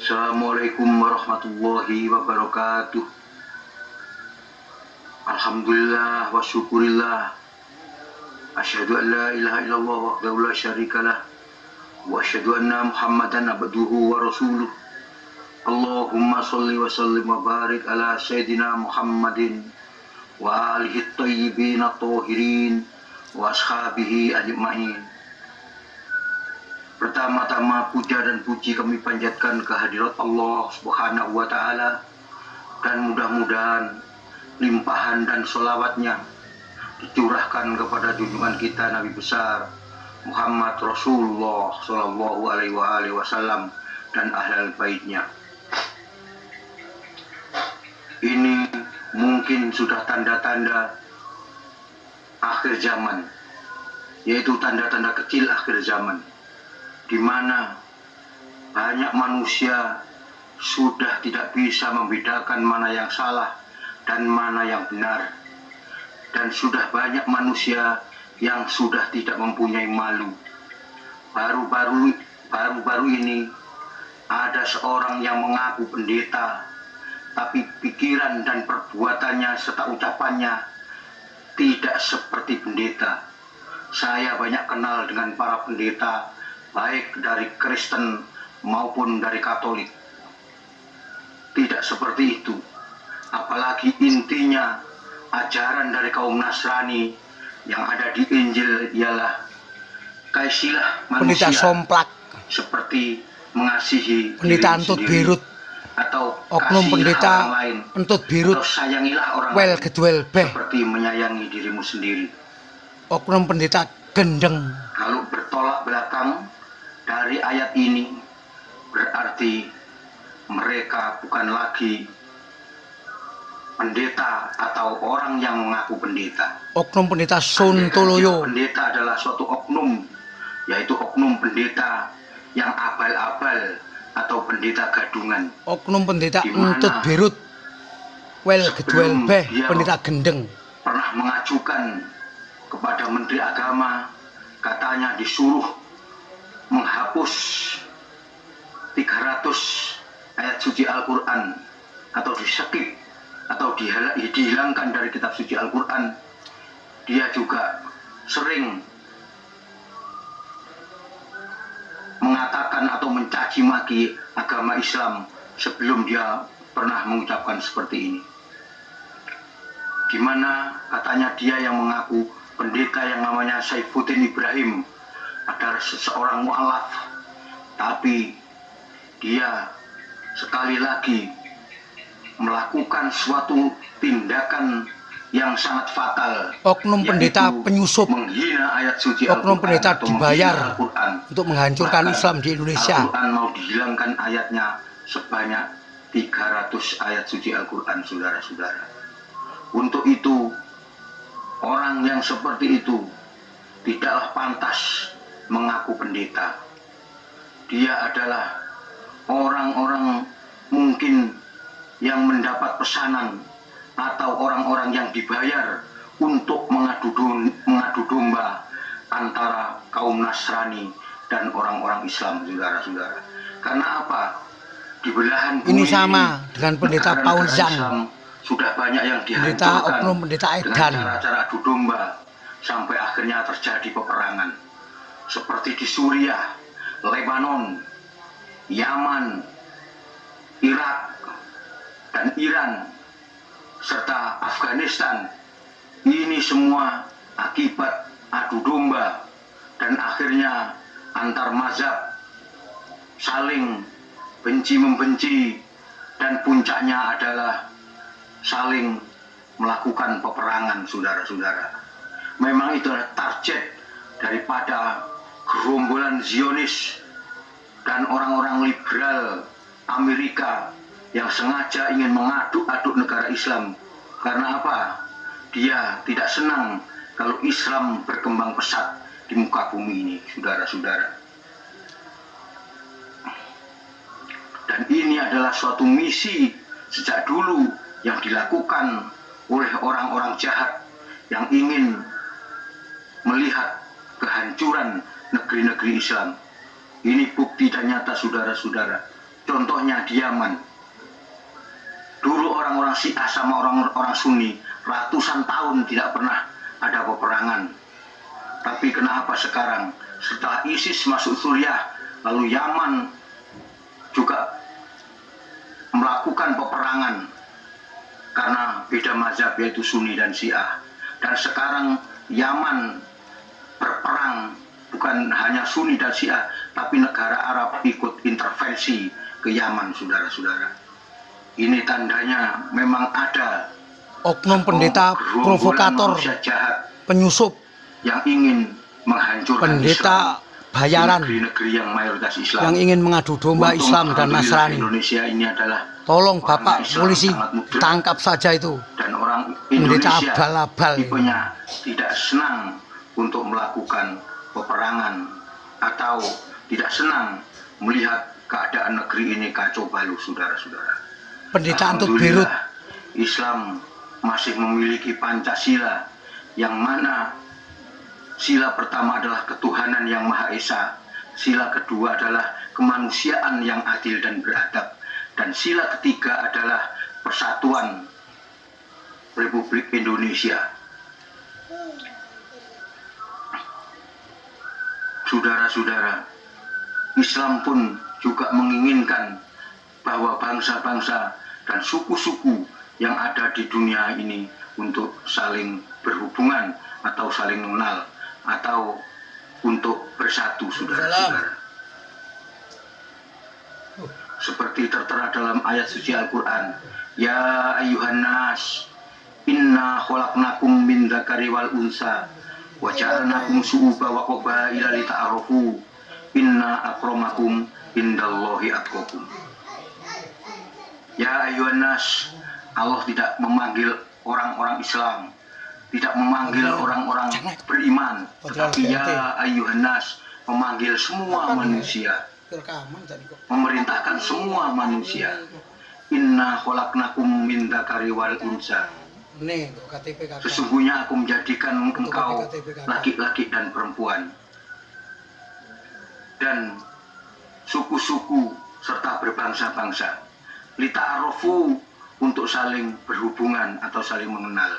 Assalamualaikum warahmatullahi wabarakatuh. Alhamdulillah wa syukurillah. Asyhadu an la ilaha illallah wahdahu la syarikalah wa asyhadu anna Muhammadan abduhu wa rasuluh. Allahumma sholli wa sallim wa barik ala sayyidina Muhammadin wa alihi thayyibin at-tahirin wa ashabihi ajma'in. Pertama-tama puja dan puji kami panjatkan kehadirat Allah Subhanahu wa Ta'ala, dan mudah-mudahan limpahan dan sholawatnya dicurahkan kepada junjungan kita Nabi besar Muhammad Rasulullah Sallallahu Alaihi Wasallam dan ahlul baitnya. Ini mungkin sudah tanda-tanda akhir zaman, yaitu tanda-tanda kecil akhir zaman, di mana banyak manusia sudah tidak bisa membedakan mana yang salah dan mana yang benar, dan sudah banyak manusia yang sudah tidak mempunyai malu. Baru-baru ini ada seorang yang mengaku pendeta, tapi pikiran dan perbuatannya serta ucapannya tidak seperti pendeta. Saya banyak kenal dengan para pendeta, baik dari Kristen maupun dari Katolik. Tidak seperti itu. Apalagi intinya ajaran dari kaum Nasrani yang ada di Injil ialah kasihlah manusia somplak, seperti mengasihi pendeta dirimu entut sendiri, birut, atau oknum pendeta orang lain, entut birut, atau sayangilah orang wel lain gedwel beh, seperti menyayangi dirimu sendiri. oknum pendeta gendeng. Kalau bertolak belakang dari ayat ini, berarti mereka bukan lagi pendeta atau orang yang mengaku pendeta. Oknum pendeta Sontoloyo. Pendeta adalah suatu oknum, yaitu oknum pendeta yang abal-abal atau pendeta gadungan. Oknum pendeta entut birut, wel gedwel beh, pendeta gendeng. Pernah mengajukan kepada Menteri Agama, katanya disuruh menghapus 300 ayat suci Al-Quran, atau di-skip, atau dihilangkan dari kitab suci Al-Quran. Dia juga sering mengatakan atau mencaci maki agama Islam sebelum dia pernah mengucapkan seperti ini. Gimana katanya dia yang mengaku pendeta yang namanya Saifuddin Ibrahim adalah seseorang mu'alaf, tapi dia sekali lagi melakukan suatu tindakan yang sangat fatal. Oknum pendeta penyusup, menghina ayat suci oknum pendeta dibayar untuk menghancurkan Bahkan Islam di Indonesia. Al-Quran mau dihilangkan ayatnya sebanyak 300 ayat suci Al-Quran, saudara-saudara. Untuk itu, orang yang seperti itu tidaklah pantas mengaku pendeta. Dia adalah orang-orang mungkin yang mendapat pesanan, atau orang-orang yang dibayar untuk mengadu domba antara kaum Nasrani dan orang-orang Islam, saudara-saudara. Karena apa? Di belahan bumi ini sama dengan pendeta Paul Zhang, Islam sudah banyak yang pendeta dihancurkan oknum pendeta dengan Edan. cara-cara adu domba, sampai akhirnya terjadi peperangan seperti di Suriah, Lebanon, Yaman, Irak, dan Iran, serta Afghanistan. Ini semua akibat adu domba, dan akhirnya antar mazhab saling benci-membenci, dan puncaknya adalah saling melakukan peperangan, saudara-saudara. Memang itu adalah target daripada gerombolan Zionis dan orang-orang liberal Amerika yang sengaja ingin mengaduk-aduk negara Islam. Karena apa? Dia tidak senang kalau Islam berkembang pesat di muka bumi ini, saudara-saudara. Dan ini adalah suatu misi sejak dulu yang dilakukan oleh orang-orang jahat yang ingin melihat kehancuran negeri-negeri Islam. Ini bukti dan nyata, saudara-saudara, Contohnya di Yaman. Dulu orang-orang Syiah sama orang-orang Sunni ratusan tahun tidak pernah ada peperangan. Tapi kenapa sekarang setelah ISIS masuk Suriah, lalu Yaman juga melakukan peperangan karena beda mazhab yaitu Sunni dan Syiah. Dan sekarang Yaman berperang bukan hanya Sunni dan Syiah, tapi negara Arab ikut intervensi ke Yaman, saudara-saudara. Ini tandanya memang ada oknum pendeta provokator, jahat penyusup, yang ingin menghancurkan pendeta Islam, bayaran, negeri-negeri yang mayoritas Islam, yang ingin mengadu domba Islam dan Nasrani. Indonesia ini adalah tolong Bapak polisi, tangkap saja itu. Dan orang pendeta Indonesia abal-abal tipenya tidak senang untuk melakukan peperangan atau tidak senang melihat keadaan negeri ini kacau balau, saudara-saudara. Pendeta Antut Birut. Islam masih memiliki Pancasila, yang mana sila pertama adalah ketuhanan yang Maha Esa, sila kedua adalah kemanusiaan yang adil dan beradab, dan sila ketiga adalah persatuan Republik Indonesia. Saudara-saudara, Islam pun juga menginginkan bahwa bangsa-bangsa dan suku-suku yang ada di dunia ini untuk saling berhubungan atau saling mengenal atau untuk bersatu, saudara-saudara. Seperti tertera dalam ayat suci Al-Quran, Ya ayyuhan nas, inna khalaqnakum min dzakari wal unsa wa ja'alnakum syu'uban wa qabaila lita'arafu inna akramakum indallahi atqakum. Ya ayyuhan nas, Allah tidak memanggil orang-orang Islam, tidak memanggil orang-orang beriman, tetapi ya ayyuhan nas, memanggil semua manusia, memerintahkan semua manusia. Inna khalaqnakum min dzakari wal unsa. Sesungguhnya aku menjadikan engkau laki-laki dan perempuan, dan suku-suku serta berbangsa-bangsa. Lita'arofu, untuk saling berhubungan atau saling mengenal.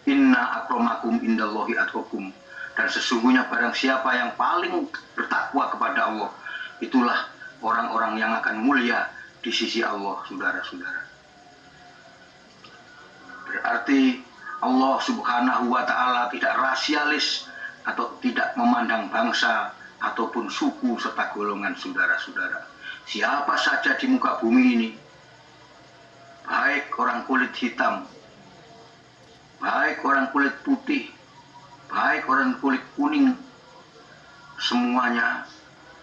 Inna akramakum indallahi atqakum, dan sesungguhnya barang siapa yang paling bertakwa kepada Allah, itulah orang-orang yang akan mulia di sisi Allah, saudara-saudara. Berarti Allah Subhanahu wa Ta'ala tidak rasialis atau tidak memandang bangsa ataupun suku serta golongan, saudara-saudara. Siapa saja di muka bumi ini, baik orang kulit hitam, baik orang kulit putih, baik orang kulit kuning, semuanya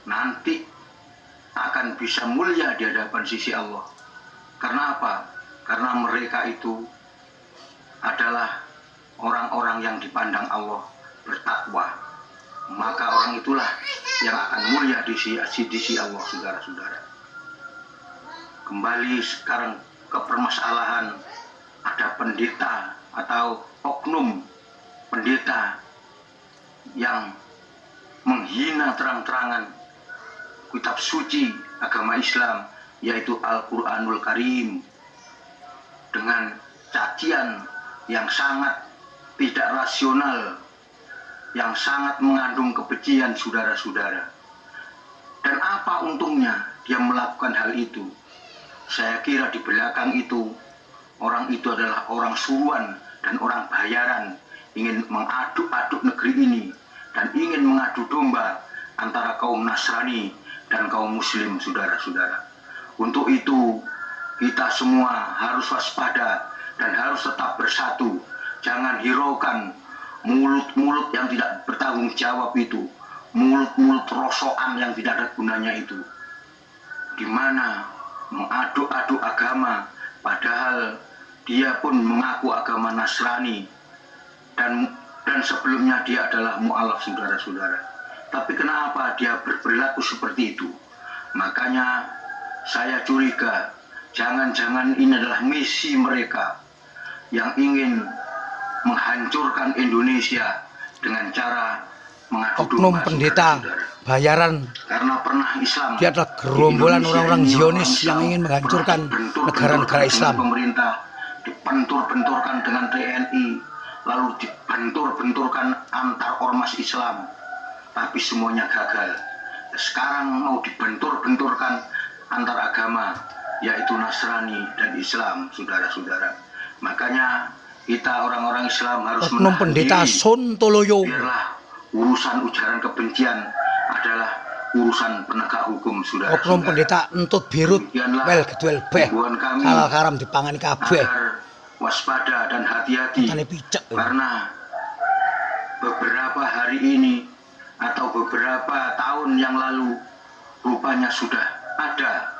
nanti akan bisa mulia di hadapan sisi Allah. Karena apa? Karena mereka itu adalah orang-orang yang dipandang Allah bertakwa. Maka orang itulah yang akan mulia di sisi Allah, saudara-saudara. Kembali sekarang ke permasalahan, ada pendeta atau oknum pendeta yang menghina terang-terangan kitab suci agama Islam, yaitu Al-Quranul Karim, dengan cacian yang sangat tidak rasional, yang sangat mengandung kebencian, saudara-saudara. Dan apa untungnya dia melakukan hal itu? Saya kira di belakang itu, orang itu adalah orang suruhan dan orang bayaran, ingin mengaduk-aduk negeri ini dan ingin mengadu domba antara kaum Nasrani dan kaum Muslim, saudara-saudara. Untuk itu kita semua harus waspada dan harus tetap bersatu. Jangan hiraukan mulut-mulut yang tidak bertanggung jawab itu, mulut-mulut rosokan yang tidak ada gunanya itu, di mana mengaduk-aduk agama, padahal dia pun mengaku agama Nasrani dan sebelumnya dia adalah mu'alaf, saudara-saudara. Tapi kenapa dia berperilaku seperti itu? Makanya saya curiga, jangan-jangan ini adalah misi mereka yang ingin menghancurkan Indonesia dengan cara mengadu oknum domba, pendeta saudara-saudara. bayaran. Karena pernah Islam Dia adalah di gerombolan Indonesia orang-orang ini, Zionis orang yang Islam ingin menghancurkan pernah dibentur-benturkan negara-negara dengan Islam. pemerintah, dibentur-benturkan dengan TNI, lalu dibentur-benturkan antar ormas Islam, tapi semuanya gagal. Sekarang mau dibentur-benturkan antar agama, yaitu Nasrani dan Islam, saudara-saudara. Makanya kita orang-orang Islam harus Oknum menahan pendeta diri. Sontoloyo. Biarlah urusan ujaran kebencian adalah urusan penegak hukum, saudara. Oknum pendeta entut birut wel gedwel beh. Himbuan kami Salah karam dipangani kabeh. agar waspada dan hati-hati, Matane picek. karena beberapa hari ini atau beberapa tahun yang lalu rupanya sudah ada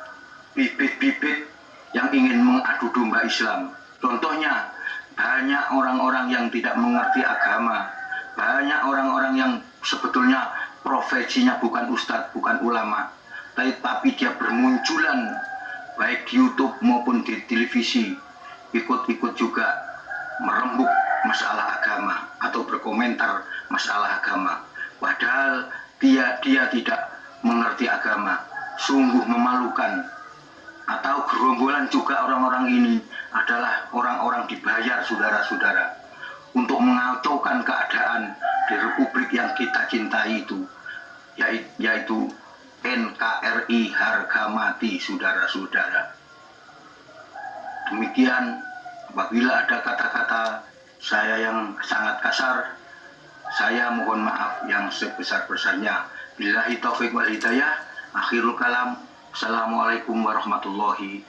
bibit-bibit yang ingin mengadu domba Islam. Contohnya, banyak orang-orang yang tidak mengerti agama, banyak orang-orang yang sebetulnya profesinya bukan ustadz, bukan ulama, tapi dia bermunculan baik di YouTube maupun di televisi, ikut-ikut juga merembuk masalah agama atau berkomentar masalah agama. Padahal dia tidak mengerti agama. Sungguh memalukan. Atau gerombolan juga orang-orang ini adalah orang-orang dibayar, saudara-saudara, untuk mengacaukan keadaan di republik yang kita cintai itu, yaitu NKRI harga mati, saudara-saudara. Demikian, apabila ada kata-kata saya yang sangat kasar, saya mohon maaf yang sebesar-besarnya. Billahi taufiq wal hidayah. Akhirul kalam. Assalamualaikum warahmatullahi